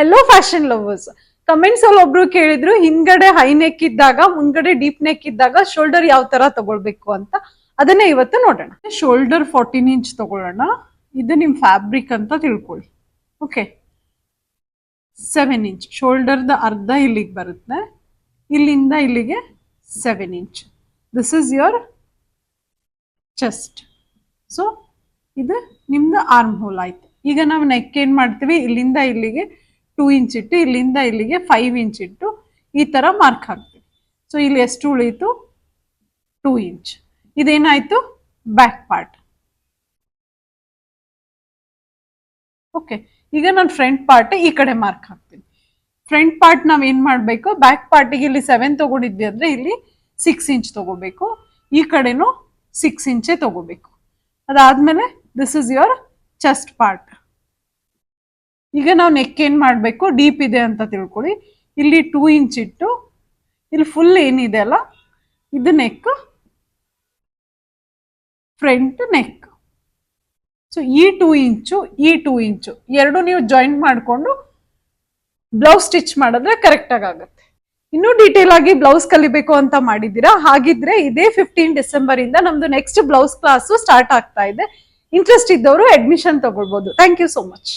Hello fashion lovers, comments ಅಲ್ಲಿ ಒಬ್ರು ಕೇಳಿದ್ರು ಹಿಂದ್ಗಡೆ ಹೈ ನೆಕ್ ಇದ್ದಾಗ ಮುಂದ್ಗಡೆ ಡೀಪ್ ನೆಕ್ ಇದ್ದಾಗ ಶೋಲ್ಡರ್ ಯಾವ ತರ ತಗೊಳ್ಬೇಕು ಅಂತ. ಅದನ್ನೇ ಇವತ್ತು ನೋಡೋಣ. ಶೋಲ್ಡರ್ 14 ಇಂಚ್ ತಗೊಳ್ಳೋಣ. ಇದು ನಿಮ್ ಫ್ಯಾಬ್ರಿಕ್ ಅಂತ ತಿಳ್ಕೊಳ್ಳಿ. ಓಕೆ, 7 ಇಂಚ್ ಶೋಲ್ಡರ್ದ ಅರ್ಧ ಇಲ್ಲಿಗೆ ಬರುತ್ತೆ, ಇಲ್ಲಿಂದ ಇಲ್ಲಿಗೆ 7 inch. This is your chest. So ಇದು ನಿಮ್ದು ಆರ್ಮ್ ಹೋಲ್ ಆಯ್ತು. ಈಗ ನಾವು ನೆಕ್ ಏನ್ ಮಾಡ್ತೀವಿ, ಇಲ್ಲಿಂದ ಇಲ್ಲಿಗೆ 2 ಇಂಚ್ ಇಟ್ಟು ಇಲ್ಲಿಂದ ಇಲ್ಲಿಗೆ 5 ಇಂಚ್ ಇಟ್ಟು ಈ ತರ ಮಾರ್ಕ್ ಹಾಕ್ತೀವಿ. ಸೊ ಇಲ್ಲಿ ಎಷ್ಟು ಉಳಿಯಿತು, 2 ಇಂಚ್. ಇದೇನಾಯ್ತು, ಬ್ಯಾಕ್ ಪಾರ್ಟ್. ಓಕೆ, ಈಗ ನಾನು ಫ್ರಂಟ್ ಪಾರ್ಟ್ ಈ ಕಡೆ ಮಾರ್ಕ್ ಹಾಕ್ತೀನಿ. ಫ್ರಂಟ್ ಪಾರ್ಟ್ ನಾವ್ ಏನ್ ಮಾಡ್ಬೇಕು, ಬ್ಯಾಕ್ ಪಾರ್ಟಿಗೆ ಇಲ್ಲಿ 7 ತಗೊಂಡಿದ್ವಿ ಅಂದ್ರೆ ಇಲ್ಲಿ 6 ಇಂಚ್ ತಗೋಬೇಕು. ಈ ಕಡೆನೂ 6 ಇಂಚೇ ತಗೋಬೇಕು. ಅದಾದ್ಮೇಲೆ this is your chest part. ಈಗ ನಾವು ನೆಕ್ ಏನ್ ಮಾಡ್ಬೇಕು, ಡೀಪ್ ಇದೆ ಅಂತ ತಿಳ್ಕೊಳ್ಳಿ. ಇಲ್ಲಿ 2 ಇಂಚ್ ಇಟ್ಟು ಇಲ್ಲಿ ಫುಲ್ ಏನಿದೆ ಅಲ್ಲ ಇದು ನೆಕ್, ಫ್ರಂಟ್ ನೆಕ್. ಸೊ ಈ 2 ಇಂಚು ಈ 2 ಇಂಚು ಎರಡು ನೀವು ಜಾಯಿಂಟ್ ಮಾಡಿಕೊಂಡು ಬ್ಲೌಸ್ ಸ್ಟಿಚ್ ಮಾಡಿದ್ರೆ ಕರೆಕ್ಟ್ ಆಗುತ್ತೆ. ಇನ್ನೂ ಡೀಟೇಲ್ ಆಗಿ ಬ್ಲೌಸ್ ಕಲಿಬೇಕು ಅಂತ ಮಾಡಿದ್ದೀರಾ, ಹಾಗಿದ್ರೆ ಇದೇ 15 ಡಿಸೆಂಬರ್ ಇಂದ ನಮ್ದು ನೆಕ್ಸ್ಟ್ ಬ್ಲೌಸ್ ಕ್ಲಾಸ್ ಸ್ಟಾರ್ಟ್ ಆಗ್ತಾ ಇದೆ. ಇಂಟ್ರೆಸ್ಟ್ ಇದ್ದವರು ಅಡ್ಮಿಷನ್ ತಗೊಳ್ಬಹುದು. Thank you so much.